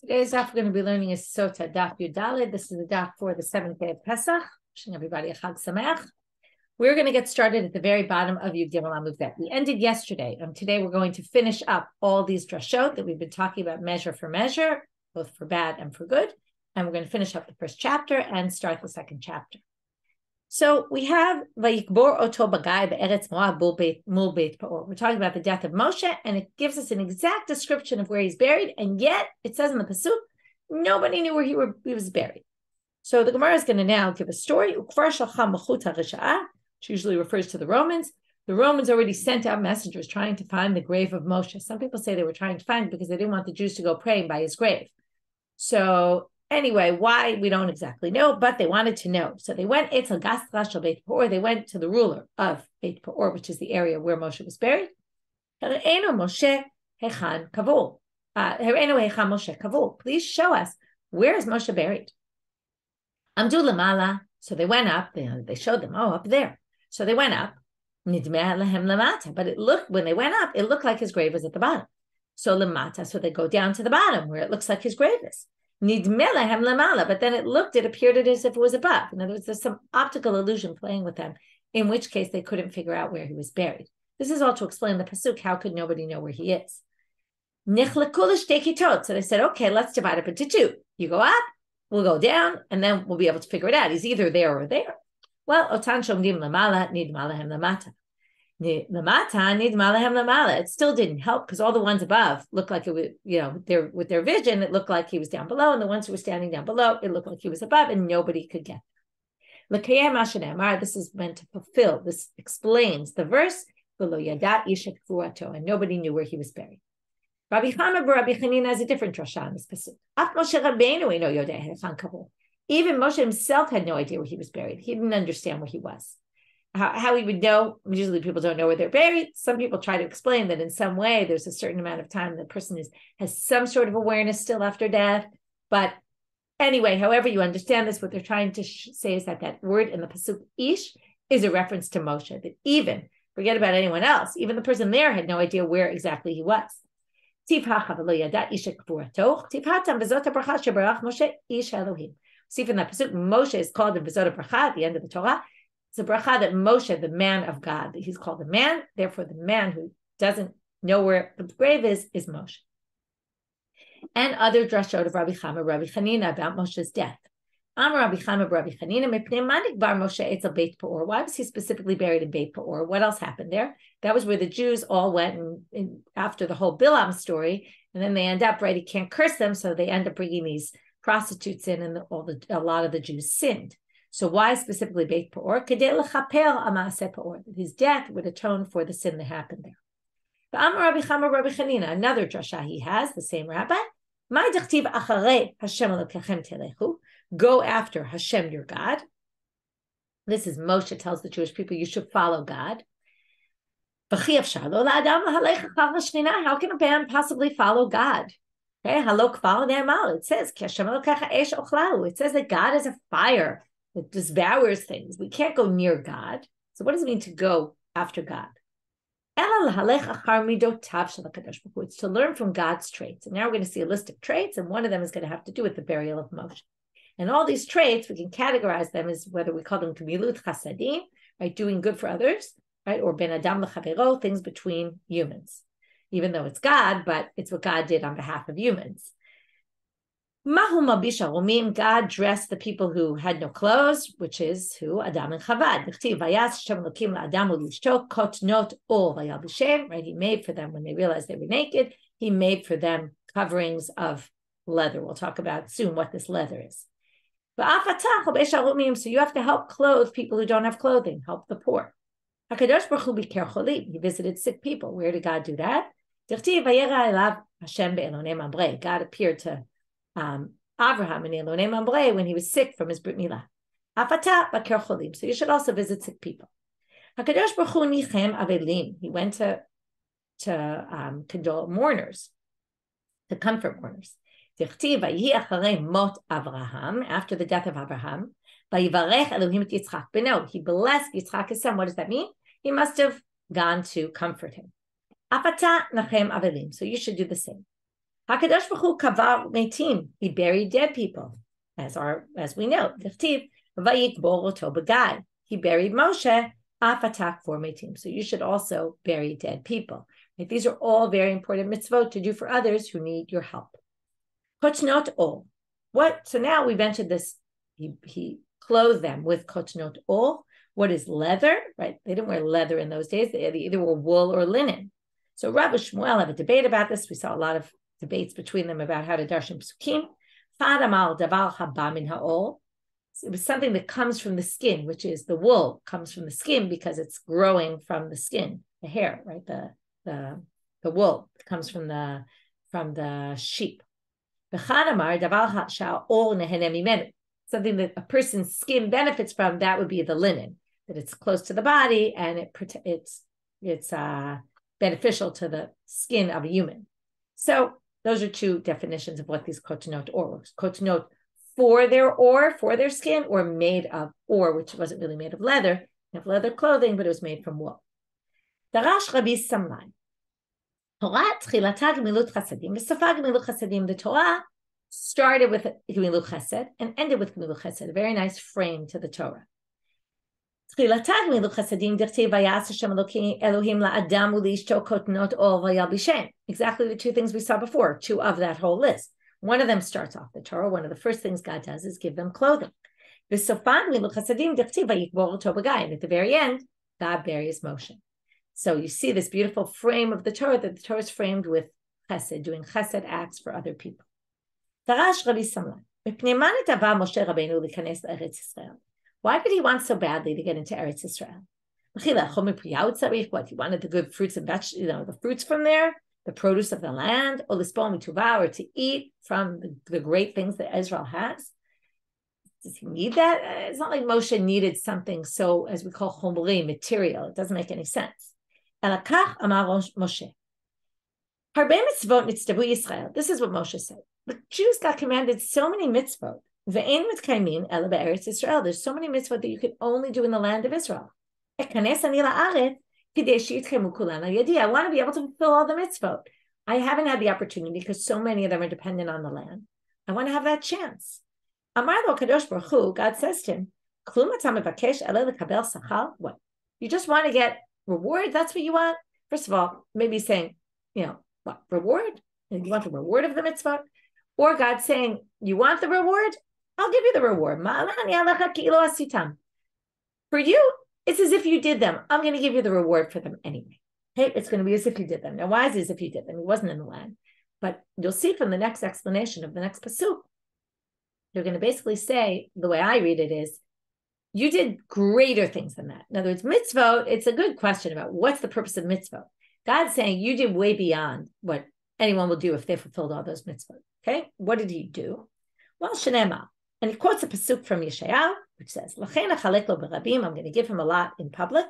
Today's daf we're going to be learning is Sotah, daf Yudalid. This is the daf for the 7th day of Pesach. Wishing everybody a Chag Sameach. We're going to get started at the very bottom of Yud Gimel Amud Bet. We ended yesterday, and today we're going to finish up all these drashot that we've been talking about measure for measure, both for bad and for good. And we're going to finish up the first chapter and start the second chapter. So we have Vayikbor Oto Bagai Be'eretz Moab Mul Beit Peor. We're talking about the death of Moshe, and it gives us an exact description of where he's buried, and yet it says in the pasuk, nobody knew where he was buried. So the Gemara is going to now give a story, which usually refers to the Romans. The Romans already sent out messengers trying to find the grave of Moshe. Some people say they were trying to find it because they didn't want the Jews to go praying by his grave. So anyway, why, we don't exactly know, but they wanted to know. So they went, they went to the ruler of Beit Peor, which is the area where Moshe was buried. Please show us, where is Moshe buried? So they went up, they showed them, up there. So they went up, but it looked, when they went up, it looked like his grave was at the bottom. So they go down to the bottom where it looks like his grave is. But then it appeared as if it was above. In other words, there's some optical illusion playing with them, in which case they couldn't figure out where he was buried. This is all to explain the pasuk, how could nobody know where he is? So they said, okay, let's divide up into two. You go up, we'll go down, and then we'll be able to figure it out. He's either there or there. Well, otan shomdim lamala, nidmalahem lamata. It still didn't help because all the ones above looked like it was, with their vision, it looked like he was down below, and the ones who were standing down below, it looked like he was above, and nobody could get there. This is meant to fulfill. This explains the verse, and nobody knew where he was buried. Rabbi Chama Rabbi Chanina has a different drashot in this pasuk. Even Moshe himself had no idea where he was buried. He didn't understand where he was. How he would know, usually people don't know where they're buried. Some people try to explain that in some way there's a certain amount of time the person has some sort of awareness still after death. But anyway, however you understand this, what they're trying to say is that word in the pasuk ish is a reference to Moshe, that even, forget about anyone else, even the person there had no idea where exactly he was. See from that pasuk, Moshe is called in V'zot Bracha at the end of the Torah. It's a bracha that Moshe, the man of God, he's called the man. Therefore, the man who doesn't know where the grave is Moshe. And other drashot of Rabbi Chama, Rabbi Chanina about Moshe's death. Rabbi Chama, Rabbi Chanina, Moshe Etzel Beit Peor. Why was he specifically buried in Beit Peor? What else happened there? That was where the Jews all went and after the whole Bilam story, and then they end up, right, he can't curse them, so they end up bringing these prostitutes in, and a lot of the Jews sinned. So why specifically Beit Peor? His death would atone for the sin that happened there. Rabbi Chama, Rabbi Chanina, another drasha he has, the same rabbi. Go after Hashem your God. This is Moshe tells the Jewish people you should follow God. How can a man possibly follow God? It says that God is a fire that devours things. We can't go near God. So what does it mean to go after God? It's to learn from God's traits. And now we're going to see a list of traits, and one of them is going to have to do with the burial of Moshe. And all these traits, we can categorize them as whether we call them gemilut, chesedim, right, doing good for others, right, or ben adam lechavero, things between humans. Even though it's God, but it's what God did on behalf of humans. God dressed the people who had no clothes, which is who? Adam and Chava. Right? He made for them, when they realized they were naked, he made for them coverings of leather. We'll talk about soon what this leather is. So you have to help clothe people who don't have clothing, help the poor. He visited sick people. Where did God do that? God appeared to Avraham in Elonei Mamre when he was sick from his Brit Milah. So you should also visit sick people. He went to condole mourners, to comfort mourners. After the death of Avraham, but no, he blessed Yitzchak his son. What does that mean? He must have gone to comfort him. So you should do the same. Hakadosh Baruch Hu kavar meitim. He buried dead people, as we know. Dichtiv vayikbor oto b'gai. He buried Moshe afatak for meitim. So you should also bury dead people. Right? These are all very important mitzvot to do for others who need your help. Kochnot ol. What? So now we mentioned this. He clothed them with kochnot ol. What is leather? Right? They didn't wear leather in those days. They either wore wool or linen. So Rabbi Shmuel have a debate about this. We saw a lot of debates between them about how to darshan psukim. Fadamal davar haba min haol. It was something that comes from the skin, which is the wool comes from the skin because it's growing from the skin, the hair, right? The wool comes from the sheep. Something that a person's skin benefits from, that would be the linen, that it's close to the body and it's beneficial to the skin of a human. So those are two definitions of what these kochnot or kochnot for their skin, or made of or, which wasn't really made of leather, of leather clothing, but it was made from wool. Darash Rabbi Samlai. Torah tchilata gemilut chasadim, v'sofa gemilut chasadim. The Torah started with gemilut chesed and ended with gemilut chesed. A very nice frame to the Torah. Tchilata gemilut chasadim dirtiv vayas Hashem Elohim la'adam u'li'ishto kotnot or vayalbishem. Exactly the two things we saw before, two of that whole list. One of them starts off the Torah. One of the first things God does is give them clothing. V'sofan gemilut chasadim dirtiv vayikbor oto b'gai. And at the very end, God buries Moshe. So you see this beautiful frame of the Torah, that the Torah is framed with chesed, doing chesed acts for other people. Darash Rabbi Samlai. Why did he want so badly to get into Eretz Yisrael? What, he wanted the good fruits and vegetables, the fruits from there, the produce of the land, or to eat from the great things that Israel has? Does he need that? It's not like Moshe needed something so, as we call chomri, material. It doesn't make any sense. Moshe. This is what Moshe said. The Jews got commanded so many mitzvot. There's so many mitzvot that you can only do in the land of Israel. I want to be able to fulfill all the mitzvot. I haven't had the opportunity because so many of them are dependent on the land. I want to have that chance. Amar lo Kadosh Baruch Hu, God says to him, what? You just want to get reward? That's what you want? First of all, maybe saying, what, reward? You want the reward of the mitzvah? Or God saying, you want the reward? I'll give you the reward. For you, it's as if you did them. I'm going to give you the reward for them anyway. Okay, it's going to be as if you did them. Now, why is it as if you did them? He wasn't in the land. But you'll see from the next explanation of the next pasuk, they're going to basically say, the way I read it is, you did greater things than that. In other words, mitzvot, it's a good question about what's the purpose of mitzvot. God's saying you did way beyond what anyone will do if they fulfilled all those mitzvot. Okay, what did he do? Well, Shenema. And he quotes a pasuk from Yeshayahu, which says, L'chein achalek lo berabim, I'm going to give him a lot in public,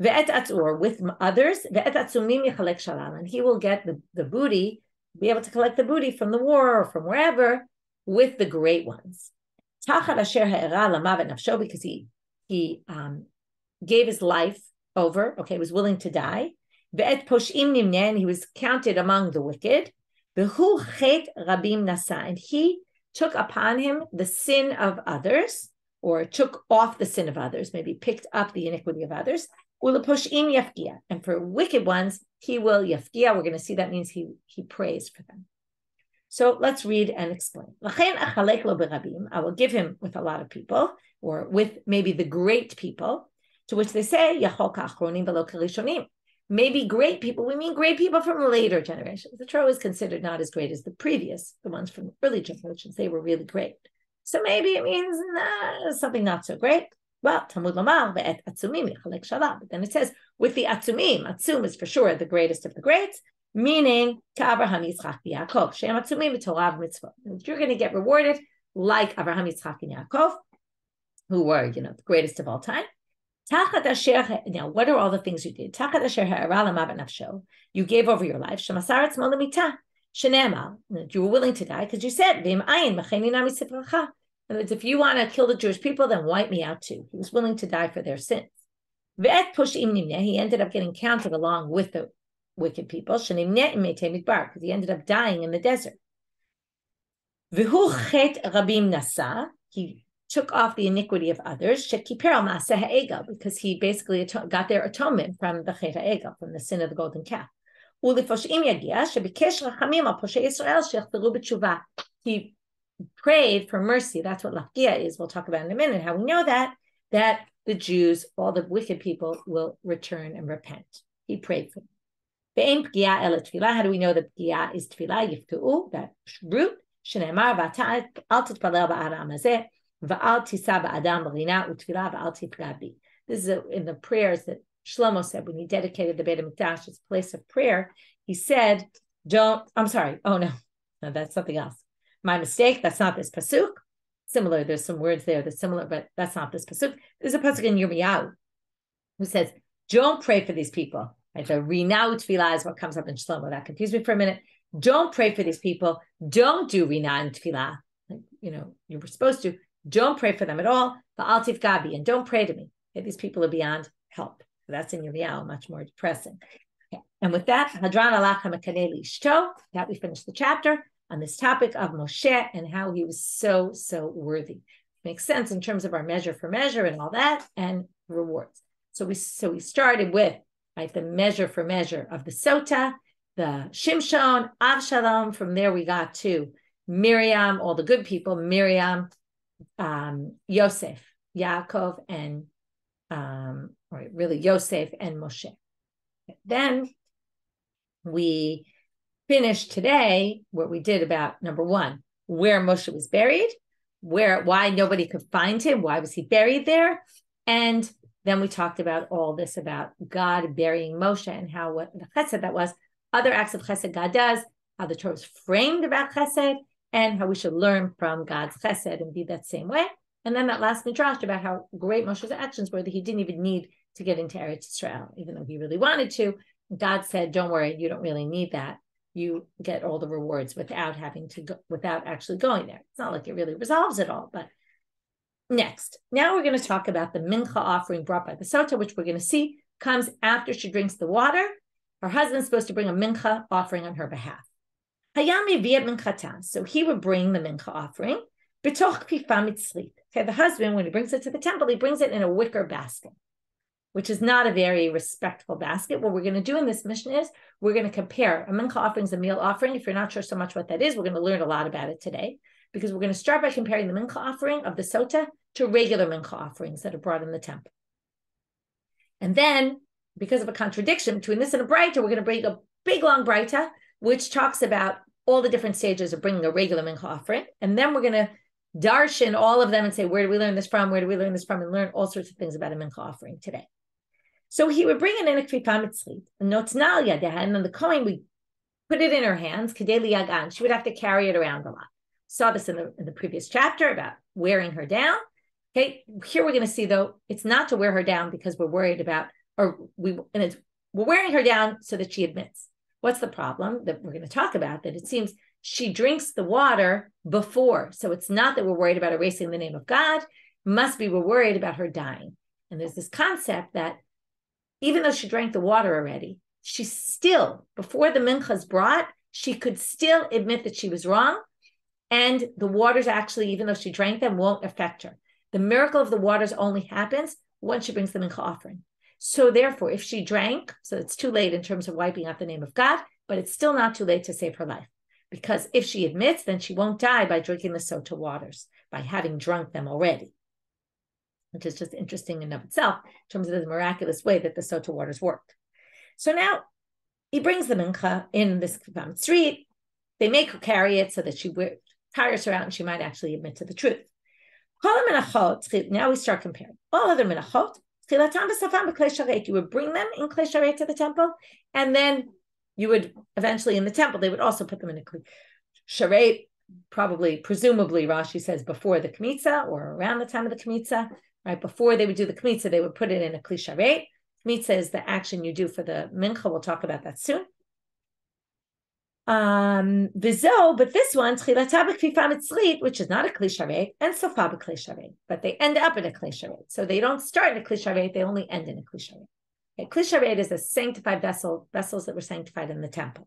ve'et atzur, with others, ve'et atzumim yichalek shalal, and he will get the booty, be able to collect the booty from the war or from wherever, with the great ones. Tachat asher ha'era lamavet nafsho, because he gave his life over, okay, was willing to die. Ve'et poshim nimneh, and he was counted among the wicked. V'hu chet rabim nasa, and he took upon him the sin of others, or took off the sin of others, maybe picked up the iniquity of others. Uleposhim yafkia, and for wicked ones, he will yafkia. We're going to see that means he prays for them. So let's read and explain. I will give him with a lot of people, or with maybe the great people, to which they say, maybe great people, we mean great people from later generations. The Torah is considered not as great as the ones from early generations. They were really great. So maybe it means something not so great. Well, Talmud Lomar, ve'et atzumim yichalek shalal. But then it says, with the atzumim, atzum is for sure the greatest of the greats, meaning Avraham, Yitzchak, Yaakov, Shem atzumim v'torah v'mitzvot. You're going to get rewarded like Avraham, Yitzchak, and Yaakov, who were, the greatest of all time. Now, what are all the things you did? You gave over your life. You were willing to die because you said, in other words, if you want to kill the Jewish people, then wipe me out too. He was willing to die for their sins. He ended up getting counted along with the wicked people, because he ended up dying in the desert. He took off the iniquity of others, because he basically got their atonement from the chet ha'egel, from the sin of the golden calf. He prayed for mercy. That's what lafgia is. We'll talk about in a minute how we know that the Jews, all the wicked people, will return and repent. He prayed for them. How do we know that pgia is tefillah? Yiftu'u, that root. Shenemar v'ata al titpalel ba'adam hazeh v'al tisa ba'adam b'rina u'tefillah v'al tifga bi. This is in the prayers that Shlomo said when he dedicated the Beit HaMikdash, its place of prayer. He said, no, that's something else. My mistake, that's not this pasuk. Similar, there's some words there that's similar, but that's not this pasuk. There's a pasuk in Yirmiyahu who says, don't pray for these people. Right? The Rina Tefillah is what comes up in Shlomo. That confused me for a minute. Don't pray for these people. Don't do Rina and Tefillah. You were supposed to. Don't pray for them at all. Va'al tifga bi, and don't pray to me. Okay, these people are beyond help. So that's in Yirmiyahu, much more depressing. Okay. And with that, Hadran alach ha'mekaneh li'ishto, that we finished the chapter on this topic of Moshe and how he was so, so worthy. Makes sense in terms of our measure for measure and all that, and rewards. So we started with the measure for measure of the Sotah, the Shimshon, Avshalom. From there we got to Miriam, all the good people, Miriam, Yosef, Yaakov, and Yosef and Moshe. Then we finished today what we did about number one, where Moshe was buried, why nobody could find him, why was he buried there, and then we talked about all this about God burying Moshe and how what the chesed that was, other acts of chesed God does, how the Torah is framed about chesed, and how we should learn from God's chesed and be that same way. And then that last midrash about how great Moshe's actions were, that he didn't even need to get into Eretz Yisrael, even though he really wanted to. God said, don't worry, you don't really need that. You get all the rewards without having to go, without actually going there. It's not like it really resolves it all, but next. Now we're going to talk about the mincha offering brought by the Sotah, which we're going to see comes after she drinks the water. Her husband's supposed to bring a mincha offering on her behalf. Hayami via minchatan. So he would bring the mincha offering. B'toch pifa mitzlit. Okay, the husband, when he brings it to the temple, he brings it in a wicker basket, which is not a very respectful basket. What we're going to do in this mission is we're going to compare a mincha offering is a meal offering. If you're not sure so much what that is, we're going to learn a lot about it today, because we're going to start by comparing the mincha offering of the Sotah to regular mincha offerings that are brought in the temple. And then, because of a contradiction between this and a braita, we're going to bring a big long braita, which talks about all the different stages of bringing a regular mincha offering. And then we're going to darshan all of them and say, where do we learn this from? Where do we learn this from? And learn all sorts of things about a mincha offering today. So he would bring it in a klipa mitzlit, notnal yadeha, and then the kohen would put it in her hands, kedei liyagan. She would have to carry it around a lot. Saw this in the previous chapter about wearing her down. Okay, here we're going to see though, it's not to wear her down because we're worried about, we're wearing her down so that she admits. What's the problem that we're going to talk about? That it seems she drinks the water before. So it's not that we're worried about erasing the name of God. Must be we're worried about her dying. And there's this concept that even though she drank the water already, she still, before the mincha is brought, she could still admit that she was wrong. And the waters actually, even though she drank them, won't affect her. The miracle of the waters only happens once she brings the mincha offering. So therefore, if she drank, so it's too late in terms of wiping out the name of God, but it's still not too late to save her life. Because if she admits, then she won't die by drinking the Sotah waters, by having drunk them already, which is just interesting in and of itself in terms of the miraculous way that the Sotah waters worked. So now he brings the mincha in this street. They make her carry it so that she tires her out and she might actually admit to the truth. Now we start comparing. All other minachot, you would bring them in klei sharet to the temple, and then you would eventually in the temple, they would also put them in a klei sharet, presumably, Rashi says before the kmitza or around the time of the kmitza, right? Before they would do the kmitza, they would put it in a klei sharet. Kmitza is the action you do for the mincha. We'll talk about that soon. But this one, which is not a klei sharet, and Sotah b'klei sharet, but they end up in a klei sharet. So they don't start in a klei sharet, they only end in a klei sharet. Okay, Kli Sharet is a sanctified vessel, vessels that were sanctified in the temple.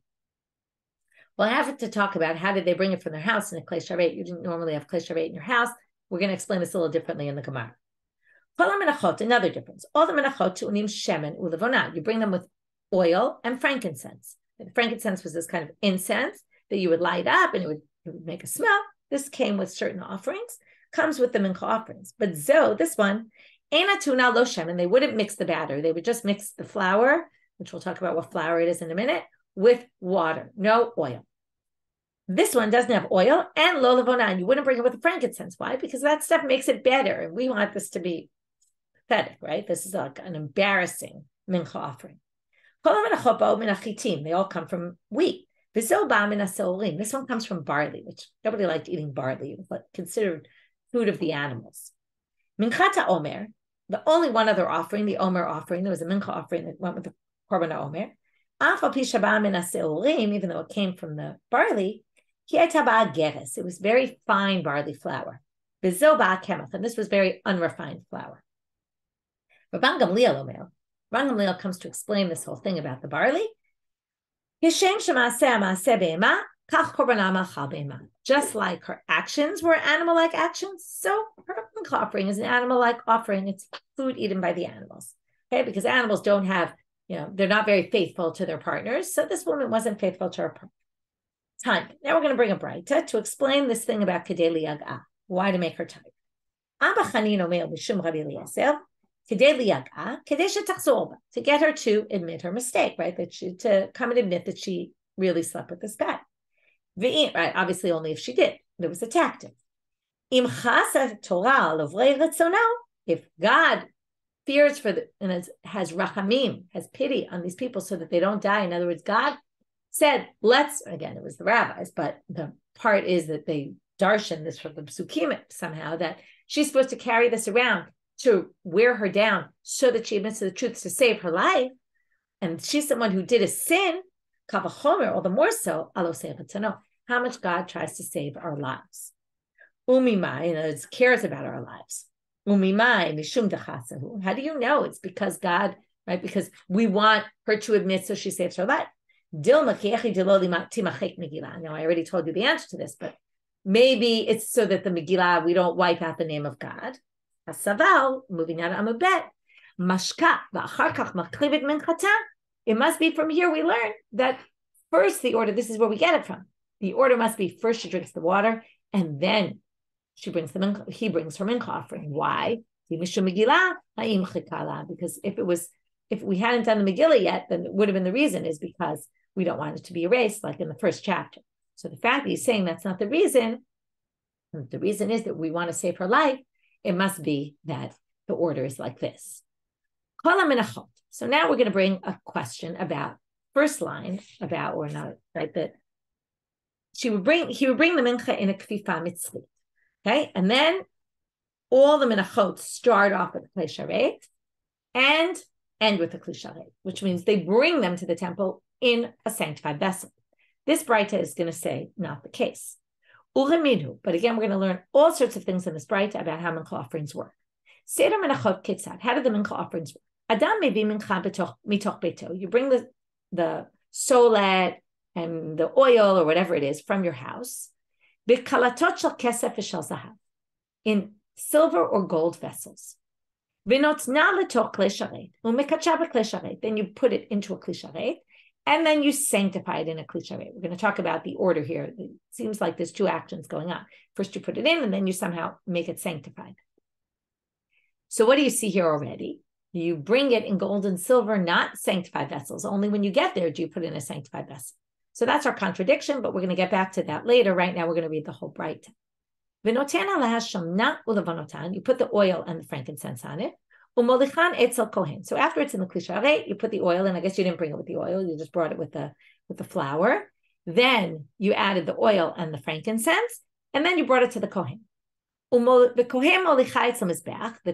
Well, I have to talk about how did they bring it from their house in a Kli Sharet. You didn't normally have Kli Sharet in your house. We're going to explain this a little differently in the Gemara. Another difference. All the menachot unim shemen ulevona. You bring them with oil and frankincense. And frankincense was this kind of incense that you would light up and it would make a smell. This came with certain offerings, comes with the mincha offerings. But this one, ena tuna lo shemen, they wouldn't mix the batter. They would just mix the flour, which we'll talk about what flour it is in a minute, with water, no oil. This one doesn't have oil and lo levona, and you wouldn't bring it with the frankincense. Why? Because that stuff makes it better. And we want this to be pathetic, right? This is like an embarrassing mincha offering. They all come from wheat. This one comes from barley, which nobody liked eating barley, but considered food of the animals. Minchata omer, the only one other offering, the omer offering, there was a mincha offering that went with the korban omer. Even though it came from the barley, it was very fine barley flour. And this was very unrefined flour. Rabban Gamliel comes to explain this whole thing about the barley. Just like her actions were animal-like actions, so her offering is an animal-like offering. It's food eaten by the animals. Okay, because animals don't have, they're not very faithful to their partners. So this woman wasn't faithful to her partner. Time. Now we're going to bring a braita to explain this thing about kedei liyag'a, why to make her tired. Abba Chanina omer mishum Rabbi Eliezer, kedei liyag'a, kedei shetachzor ba, to get her to admit her mistake, right? To come and admit that she really slept with this guy. Right? Obviously, only if she did. There was a tactic. Im chasa Torah lovrei retzono, if God fears for and has rachamim, has pity on these people so that they don't die. In other words, God said, again, it was the rabbis, but the part is that they darshan this from the psukim somehow, that she's supposed to carry this around to wear her down so that she admits to the truth to save her life. And she's someone who did a sin, kavachomer, all the more so, to know how much God tries to save our lives. Umimai, cares about our lives. Umimai, mishum dechasahu. How do you know? It's because God, right? Because we want her to admit so she saves her life. Now, I already told you the answer to this, but maybe it's so that the Megillah, we don't wipe out the name of God. Hasaval, moving out of Amabet, Mashka, it must be from here we learn that first the order, this is where we get it from. The order must be first she drinks the water, and then he brings her mincha offering. Why? Because if we hadn't done the Megillah yet, then it would have been the reason is because we don't want it to be erased, like in the first chapter. So the fact that he's saying that's not the reason is that we want to save her life, it must be that the order is like this. So now we're going to bring a question about first line about or not, right? That he would bring the mincha in a kfifa mitzvah, okay, and then all the minachot start off with a Kli Sharet and end with a Kli Sharet, which means they bring them to the temple in a sanctified vessel. This braita is going to say not the case. Uremidu, but again, we're going to learn all sorts of things in this braita about how mincha offerings work. Seder minachot kitzad. How do the mincha offerings work? Adam mevi mincha mitoch beito. You bring the solet and the oil or whatever it is from your house. B'kalatot shel kesef v'shel zahav, in silver or gold vessels. V'notna letoch Kli Sharet u'mekacha b'Kli Sharet. Then you put it into a Kli Sharet, and then you sanctify it in a Kli Sharet. We're going to talk about the order here. It seems like there's two actions going on. First you put it in, and then you somehow make it sanctified. So what do you see here already? You bring it in gold and silver, not sanctified vessels. Only when you get there do you put in a sanctified vessel. So that's our contradiction, but we're going to get back to that later. Right now we're going to read the whole braita. You put the oil and the frankincense on it. So after it's in the Kli Sharet, you put the oil in. I guess you didn't bring it with the oil; you just brought it with the flour. Then you added the oil and the frankincense, and then you brought it to the kohen. The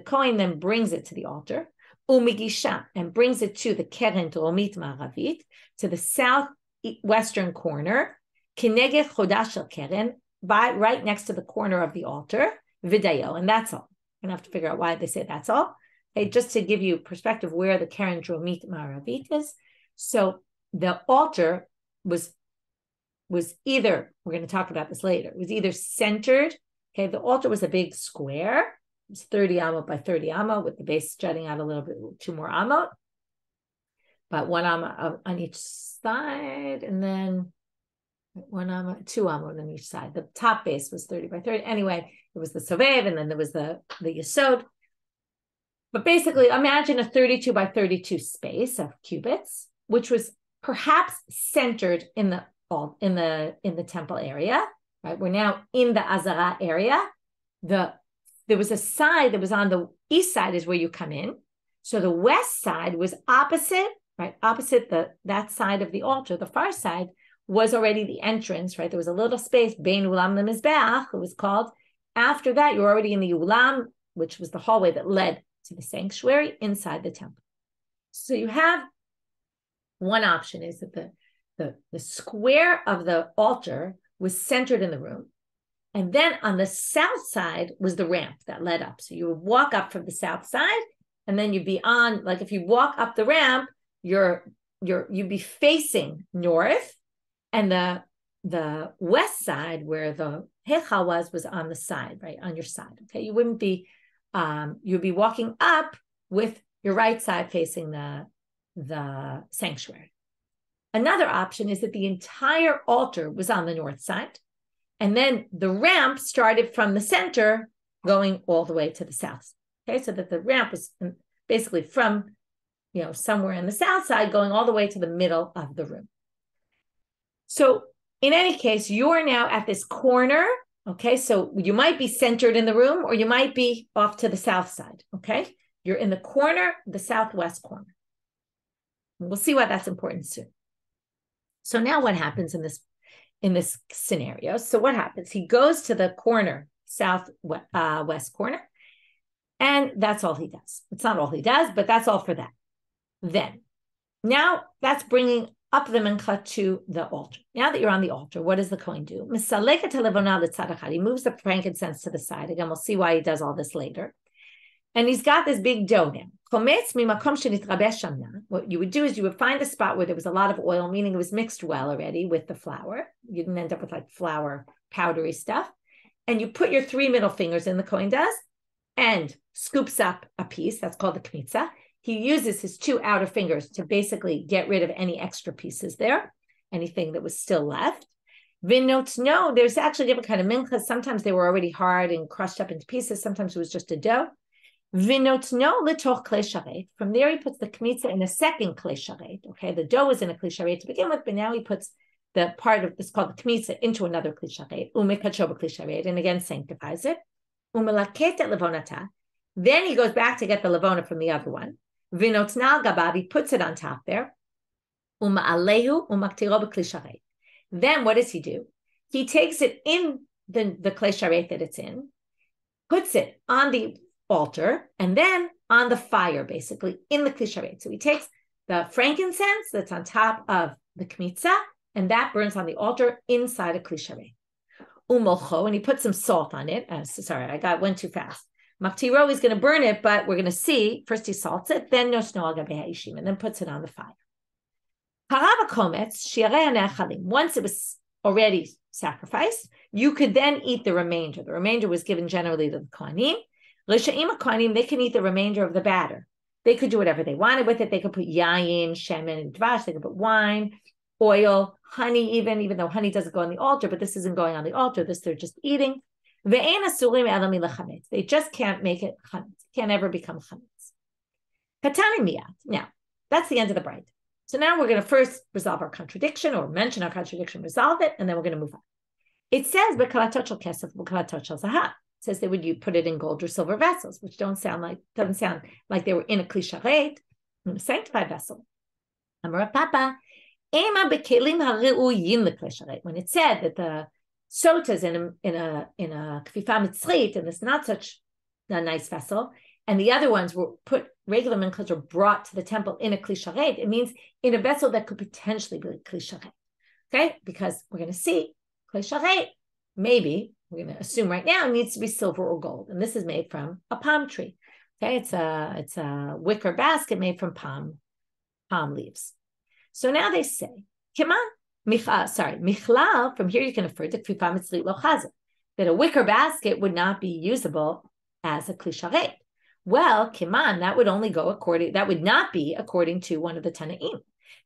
kohen then brings it to the altar, and brings it to the keren dromit ma'aravit, to the southwestern corner, kineged chodash shel keren, right next to the corner of the altar, vidayo, and that's all. We're going to have to figure out why they say that's all. Okay, just to give you perspective where the Keren Dromit Ma'aravit is. So the altar was either, we're going to talk about this later, was either centered. Okay, the altar was a big square. It was 30 amot by 30 amot with the base jutting out a little bit, 2 more amot, but 1 amot on each side, and then 1 amot, 2 amot on each side. The top base was 30 by 30. Anyway, it was the sovev, and then there was the yesod. But basically, imagine a 32 by 32 space of cubits, which was perhaps centered in the temple area. Right, we're now in the Azara area. There was a side that was on the east side is where you come in. So the west side was opposite, right? Opposite that side of the altar. The far side was already the entrance, right? There was a little space, Bein Ulam Lemizbeach, it was called. After that, you're already in the Ulam, which was the hallway that led to the sanctuary inside the temple. So you have one option is that the square of the altar was centered in the room. And then on the south side was the ramp that led up. So you would walk up from the south side, and then you'd be on, like if you walk up the ramp, you'd be facing north, and the west side where the Heichal was on the side, right, on your side. Okay, you wouldn't be, you'd be walking up with your right side facing the sanctuary. Another option is that the entire altar was on the north side, and then the ramp started from the center going all the way to the south. Okay, so that the ramp was basically from, somewhere in the south side going all the way to the middle of the room. So in any case, you're now at this corner. Okay, so you might be centered in the room, or you might be off to the south side. Okay, you're in the corner, the southwest corner. We'll see why that's important soon. So now what happens in this scenario? So what happens? He goes to the corner, west corner, and that's all he does. It's not all he does, but that's all for that. Then, now that's bringing up the mincha to the altar. Now that you're on the altar, what does the Kohen do? He moves the frankincense to the side. Again, we'll see why he does all this later. And he's got this big dough now. What you would do is you would find a spot where there was a lot of oil, meaning it was mixed well already with the flour. You didn't end up with like flour, powdery stuff. And you put your 3 middle fingers in, the Kohen does, and scoops up a piece. That's called the kmitza. He uses his 2 outer fingers to basically get rid of any extra pieces there, anything that was still left. No, there's actually different kind of minchas. Sometimes they were already hard and crushed up into pieces. Sometimes it was just a dough. From there, he puts the kmitza in a second klei sharet. Okay, the dough was in a klei sharet to begin with, but now he puts the part of this called the kmitza into another klei sharet, and again sanctifies it. Then he goes back to get the levona from the other one. He puts it on top there. Then what does he do? He takes it in the klei sharet that it's in, puts it on the altar, and then on the fire, basically, in the klei sharet. So he takes the frankincense that's on top of the kmitza, and that burns on the altar inside a klei sharet. And he puts some salt on it. Sorry, went too fast. Maktiro is going to burn it, but we're going to see. First he salts it, then and then puts it on the fire. Once it was already sacrificed, you could then eat the remainder. The remainder was given generally to the Kohanim. They can eat the remainder of the batter. They could do whatever they wanted with it. They could put yayin, shemen, and dvash. They could put wine, oil, honey, even though honey doesn't go on the altar, but this isn't going on the altar. This they're just eating. They just can't make it chametz. Can't ever become chametz. Now, that's the end of the braita. So now we're going to first resolve our contradiction, or mention our contradiction, resolve it, and then we're going to move on. It says it says they would put it in gold or silver vessels, which doesn't sound like they were in a klei sharet, in a sanctified vessel. Amar Papa, when it said that the Sotah is in a kfifa mitzrit, and it's not such a nice vessel, and the other ones were put, regular minchas were brought to the temple in a klei sharet, it means in a vessel that could potentially be a klei sharet. Okay, because we're going to see klei sharet, maybe we're going to assume right now, it needs to be silver or gold, and this is made from a palm tree. Okay, it's a wicker basket made from palm leaves. So now they say, michlal, from here you can infer that a wicker basket would not be usable as a kli sharet. Well, kiman, that would not be according to one of the Tanaim.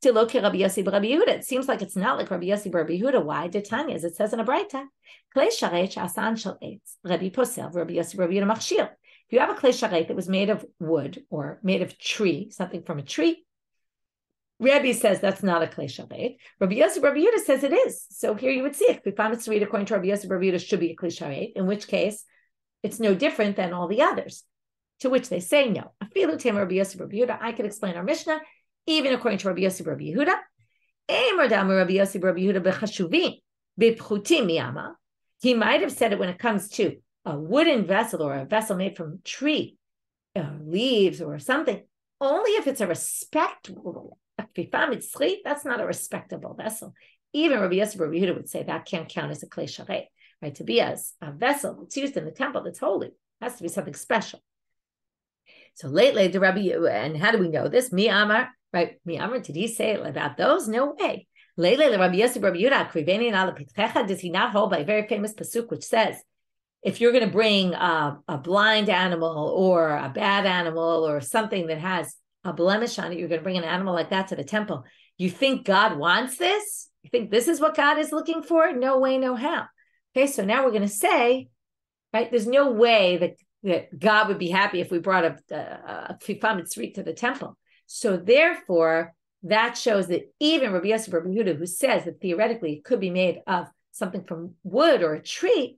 It seems like it's not like Rabbi Yossi Rabbi Yehuda. Why? Detanya, as it says in a braita, klei sharet shasan shel eitz, Rabbi posel, Rabbi Yossi Rabbi Yehuda machshir. If you have a klei sharet that was made of wood or made of tree, something from a tree, Rabbi says that's not a klei sharet. Rabbi Yossi Rabbi Yehuda says it is. So here you would see it. If we found it's read according to Rabbi Yossi Rabbi Yehuda should be a klei sharet, in which case it's no different than all the others. To which they say no. Afilu tema Rabbi Yossi Rabbi Yehuda. I could explain our Mishna. Even according to Rabbi Yossi Rabbi Yehuda, he might have said it when it comes to a wooden vessel or a vessel made from tree, leaves or something, only if it's a respectable, that's not a respectable vessel. Even Rabbi Yossi Rabbi Yehuda would say that can't count as a klei sharet, right? To be as a vessel that's used in the temple that's holy, it has to be something special. So lately, the Rabbi, and how do we know this? Mi Amar. Right, did he say about those? No way. Does he not hold by a very famous pasuk which says, if you're going to bring a blind animal or a bad animal or something that has a blemish on it, you're going to bring an animal like that to the temple. You think God wants this? You think this is what God is looking for? No way, no how. Okay, so now we're going to say, right, there's no way that God would be happy if we brought a Fifam Mitzri to the temple. So therefore, that shows that even Rabbi Yossi Rabbi Yehuda, who says that theoretically it could be made of something from wood or a tree,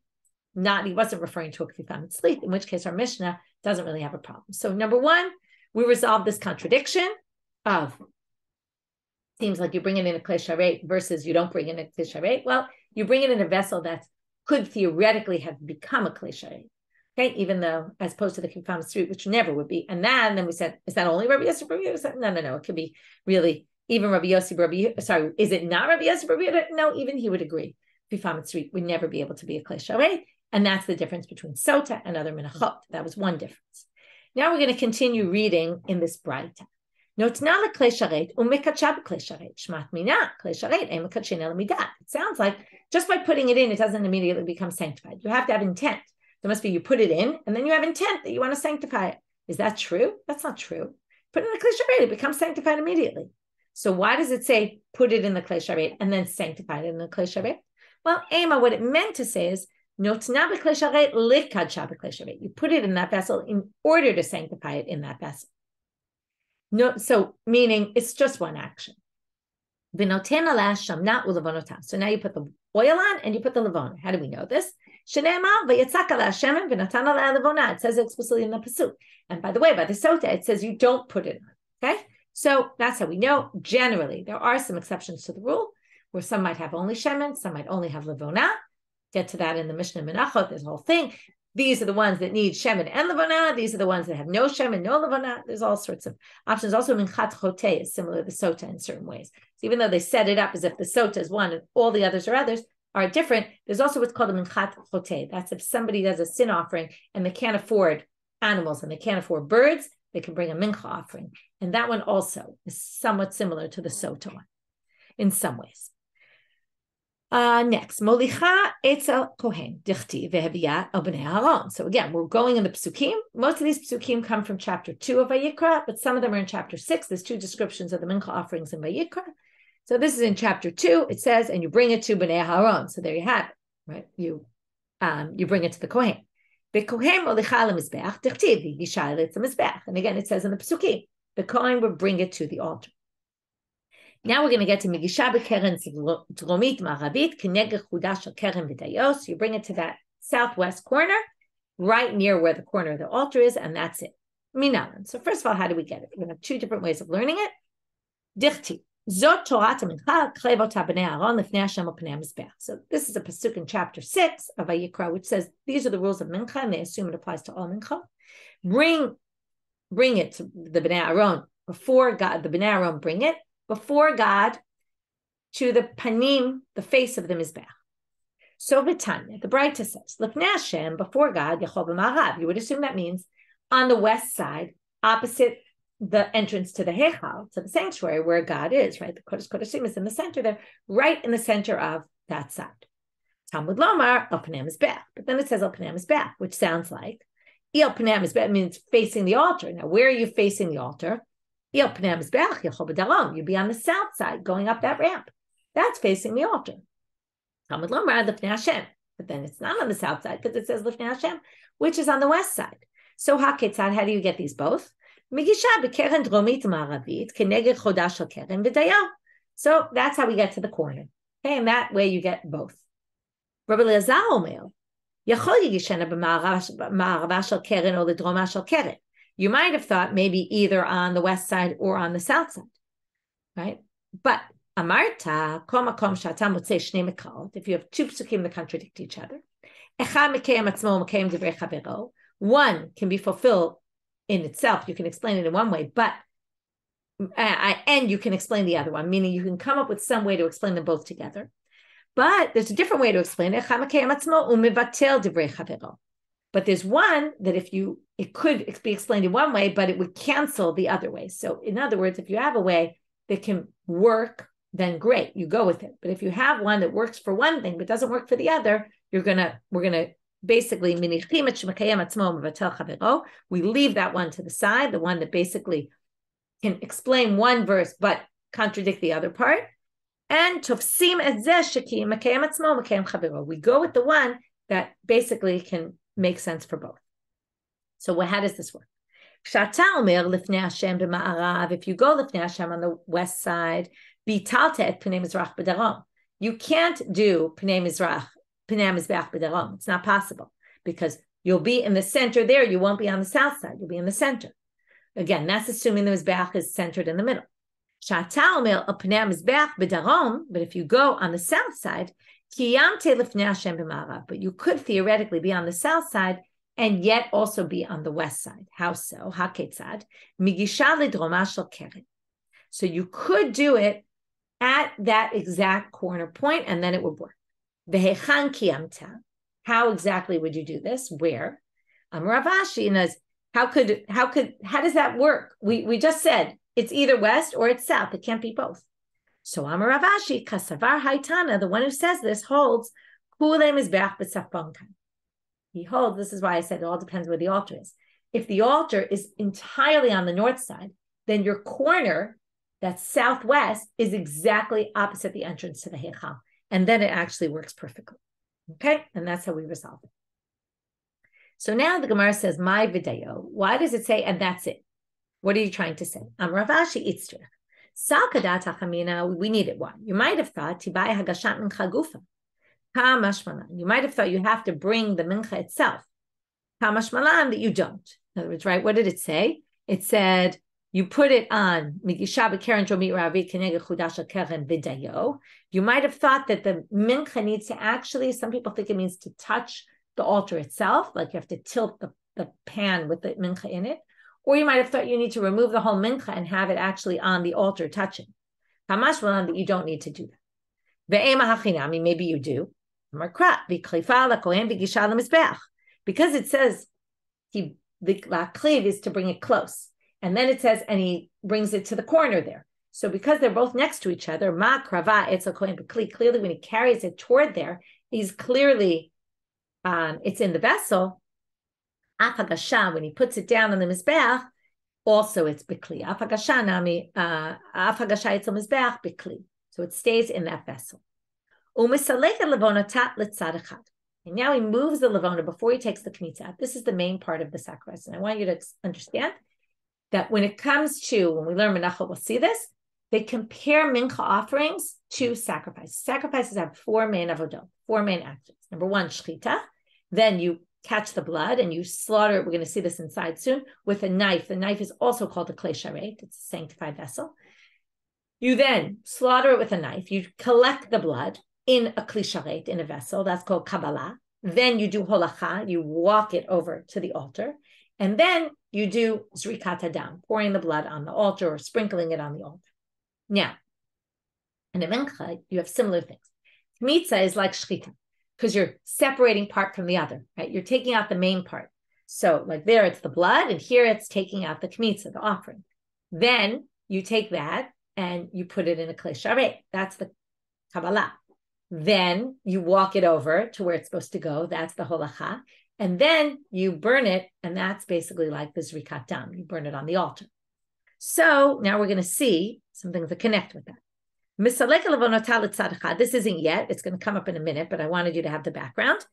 he wasn't referring to a kfifam tzlit, in which case our Mishnah doesn't really have a problem. So number one, we resolve this contradiction of, seems like you bring it in a klei sharet versus you don't bring it in a klei sharet. Well, you bring it in a vessel that could theoretically have become a klei sharet. Okay, even though, as opposed to the kfifam tzlit, which never would be. And then we said, is that only Rabbi Yossi Rabbi Yehuda? No. It could be really even Rabbi Yossi Rabbi Yehuda. Sorry, is it not Rabbi Yossi Rabbi Yehuda? No, even he would agree. Kfifam tzlit would never be able to be a klei sharet. And that's the difference between Sotah and other minchot. That was one difference. Now we're going to continue reading in this braita. It sounds like just by putting it in, it doesn't immediately become sanctified. You have to have intent. There must be you put it in, and then you have intent that you want to sanctify it. Is that true? That's not true. Put it in the klei sharet, it becomes sanctified immediately. So why does it say put it in the klei sharet and then sanctify it in the klei sharet? Well, Ema, what it meant to say is you put it in that vessel in order to sanctify it in that vessel. No, so meaning it's just one action. So now you put the oil on and you put the levona. How do we know this? It says explicitly in the pasuk. And by the way, by the Sotah, it says you don't put it on. Okay, so that's how we know. Generally, there are some exceptions to the rule where some might have only shemen, some might only have levona. Get to that in the Mishna Menachot. There's a whole thing. These are the ones that need shemen and levona. These are the ones that have no shemen, no levona. There's all sorts of options. Also, minchat choteh is similar to the Sotah in certain ways. So even though they set it up as if the Sotah is one and all the others are others are different, there's also what's called a minchat choteh. That's if somebody does a sin offering and they can't afford animals and they can't afford birds, they can bring a mincha offering. And that one also is somewhat similar to the Sotah one in some ways. Next, Molicha Etzel Kohen Dichti Veheviyat El Bnei Aaron. So again, we're going in the psukim. Most of these psukim come from chapter 2 of Vayikra, but some of them are in chapter 6. There's 2 descriptions of the mincha offerings in Vayikra. So this is in chapter 2. It says, and you bring it to Bnei Aaron. So there you have it, right? You bring it to the Kohen. Kohen Molicha LeMizbeach Dichti V'Yishai LeMizbeach. And again, it says in the psukim, the Kohen will bring it to the altar. Now we're going to get to Migisha B'Keren Dromit Ma'arabit K'neged Chudash Keren V'Dayos. You bring it to that southwest corner, right near where the corner of the altar is, and that's it. Minalan. So first of all, how do we get it? We're going to have 2 different ways of learning it. Dichti Zot Torah Mincha Klevot HaBnei Aaron Lifnei Hashem L'Pnei HaMizbeach. So this is a pasuk in chapter 6 of Vayikra, which says these are the rules of mincha, and they assume it applies to all mincha. Bring it to the Bnei Aaron before God. The Bnei Aaron bring it before God to the panim, the face of the mizbeach. So Vitanya, the braita says, L'fnei Hashem, before God, Yachol b'ma'arav. You would assume that means on the west side, opposite the entrance to the Heichal, to the sanctuary where God is, right? The Kodesh Kodeshim is in the center there, right in the center of that side. Talmud Lomar, El Pnei Mizbeach. But then it says El Pnei Mizbeach, which sounds like El Pnei Mizbeach means facing the altar. Now, where are you facing the altar? El Pnei Mizbeach, Yechol B'Darom. You'd be on the south side, going up that ramp. That's facing the altar. Talmud Lomar, Lifnei Hashem. But then it's not on the south side because it says Lifnei Hashem, which is on the west side. So HaKetzad, how do you get these both? So that's how we get to the corner. Okay, and that way you get both. Rabbi Elazar Omer, you might have thought maybe either on the west side or on the south side, right? But Amarta, if you have two psukim that contradict each other, one can be fulfilled in itself. You can explain it in one way, but and you can explain the other one, meaning you can come up with some way to explain them both together. But there's a different way to explain it. But there's one that it could be explained in one way, but it would cancel the other way. So in other words, if you have a way that can work, then great, you go with it. But if you have one that works for one thing but doesn't work for the other, we're gonna basically we leave that one to the side, the one that basically can explain one verse but contradict the other part. And we go with the one that basically can make sense for both. So how does this work? If you go Lifnei Hashem on the west side, you can't do Pnei Mizbeach b'darom. It's not possible because you'll be in the center there. You won't be on the south side. You'll be in the center. Again, that's assuming the Mizbeach is centered in the middle. But if you go on the south side, but you could theoretically be on the south side and yet also be on the west side. How so? So you could do it at that exact corner point, and then it would work. How exactly would you do this? Where? Ravashi knows how does that work? We just said it's either west or it's south. It can't be both. So Ravashi, Kasavar Haitana, the one who says this holds he holds, this is why I said it all depends where the altar is. If the altar is entirely on the north side, then your corner, that's southwest, is exactly opposite the entrance to the Heichal. And then it actually works perfectly. Okay? And that's how we resolve it. So now the Gemara says, my video. Why does it say, and that's it? What are you trying to say? Ravashi Itzrich. Salkadat Chamina, we needed one. You might have thought, Tibai Hagashat Mincha Gufa. You might have thought you have to bring the mincha itself. Kamashmalan, that you don't. In other words, right? What did it say? It said you put it on. You might have thought that the mincha needs to actually, some people think it means to touch the altar itself, like you have to tilt the pan with the mincha in it. Or you might have thought you need to remove the whole mincha and have it actually on the altar touching. Kamashmalan, that you don't need to do that. Maybe you do. Because it says the lakliv is to bring it close. And then it says, and he brings it to the corner there. So because they're both next to each other, clearly when he carries it toward there, he's clearly, it's in the vessel. When he puts it down on the mizbeach, also it's bikli. So it stays in that vessel. And now he moves the levona before he takes the knitza. This is the main part of the sacrifice. And I want you to understand that when it comes to, when we learn Menachot, we'll see this, they compare mincha offerings to sacrifices. Sacrifices have four main avodah, four main actions. Number one, shchita. Then you catch the blood and you slaughter it. We're going to see this inside soon with a knife. The knife is also called a klei sharet. It's a sanctified vessel. You then slaughter it with a knife. You collect the blood in a klei sharet, in a vessel. That's called Kabbalah. Then you do holacha. You walk it over to the altar. And then you do zrikat hadam, pouring the blood on the altar or sprinkling it on the altar. Now, in a mincha, you have similar things. Knitza is like shchita, because you're separating part from the other, right? You're taking out the main part. So like there, it's the blood, and here it's taking out the kmitza, the offering. Then you take that and you put it in a klei sharet. That's the Kabbalah. Then you walk it over to where it's supposed to go. That's the holacha. And then you burn it, and that's basically like the zrikat dam. You burn it on the altar. So now we're going to see some things that connect with that. This isn't yet. It's going to come up in a minute, but I wanted you to have the background.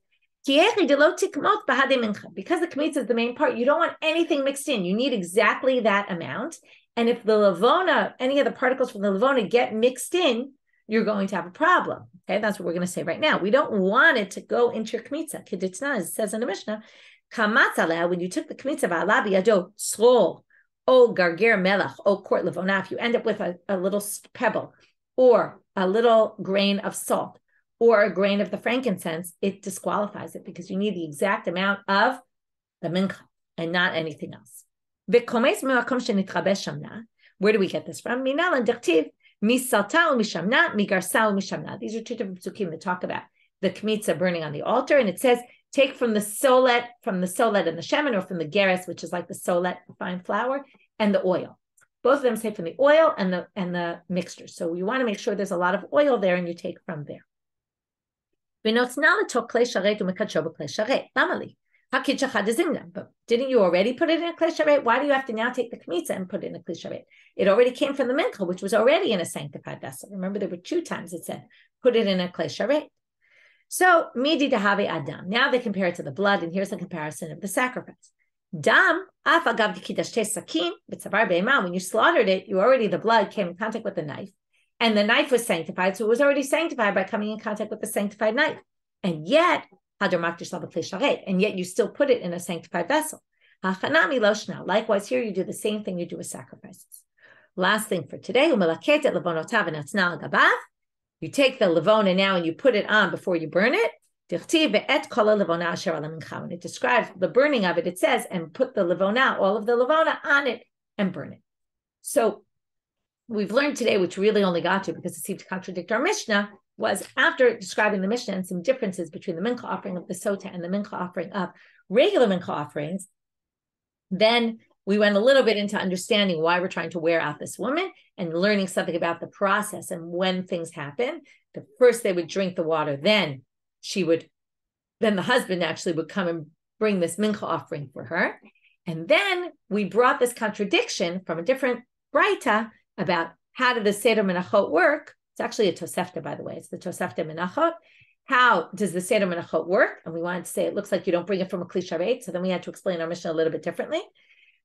Because the kmitza is the main part, you don't want anything mixed in. You need exactly that amount. And if the lavona, any of the particles from the lavona get mixed in, you're going to have a problem. Okay, that's what we're going to say right now. We don't want it to go into your kmitza. Keditna, as it says in the Mishna, when you took the kmitza, o garger melach, o court lavona, if you end up with a little pebble or a little grain of salt or a grain of the frankincense, it disqualifies it because you need the exact amount of the mincha and not anything else. Where do we get this from? Minal and Dechtiv, Sotah Mishamna, Migarsa Mishamna. These are two different psukim that talk about the kmitza burning on the altar, and it says take from the solet and the shemen, or from the geres, which is like the solet, the fine flour, and the oil. Both of them say from the oil and the mixture. So you want to make sure there's a lot of oil there, and you take from there. But didn't you already put it in a klei sharet? Why do you have to now take the kmitza and put it in a klei sharet? It already came from the mincha, which was already in a sanctified vessel. Remember, there were 2 times it said, put it in a klei sharet. So, midi dahave adam. Now they compare it to the blood, and here's the comparison of the sacrifice. Dam, afagav dikidashte sakin, b'tzavar be'ema. When you slaughtered it, the blood came in contact with the knife, and the knife was sanctified, so it was already sanctified by coming in contact with the sanctified knife. And yet you still put it in a sanctified vessel. Likewise, here you do the same thing you do with sacrifices. Last thing for today, you take the levona now and you put it on before you burn it. When it describes the burning of it, it says, and put the levona, all of the levona on it and burn it. So we've learned today, which really only got to because it seemed to contradict our Mishna, was after describing the Mishna and some differences between the mincha offering of the Sotah and the mincha offering of regular mincha offerings, then we went a little bit into understanding why we're trying to wear out this woman and learning something about the process and when things happen. First they would drink the water, then the husband actually would come and bring this mincha offering for her. And then we brought this contradiction from a different braita about how did the Seder Menachot work. It's actually a Tosefta, by the way. It's the Tosefta Menachot. How does the Seder Menachot work? And we wanted to say it looks like you don't bring it from a Kli Sharet. So then we had to explain our Mishna a little bit differently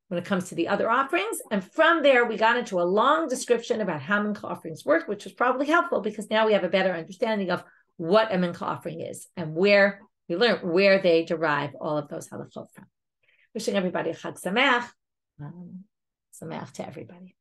when it comes to the other offerings. And from there, we got into a long description about how mincha offerings work, which was probably helpful because now we have a better understanding of what a mincha offering is and where we learn where they derive all of those halachot from. Wishing everybody a Chag Sameach. Sameach to everybody.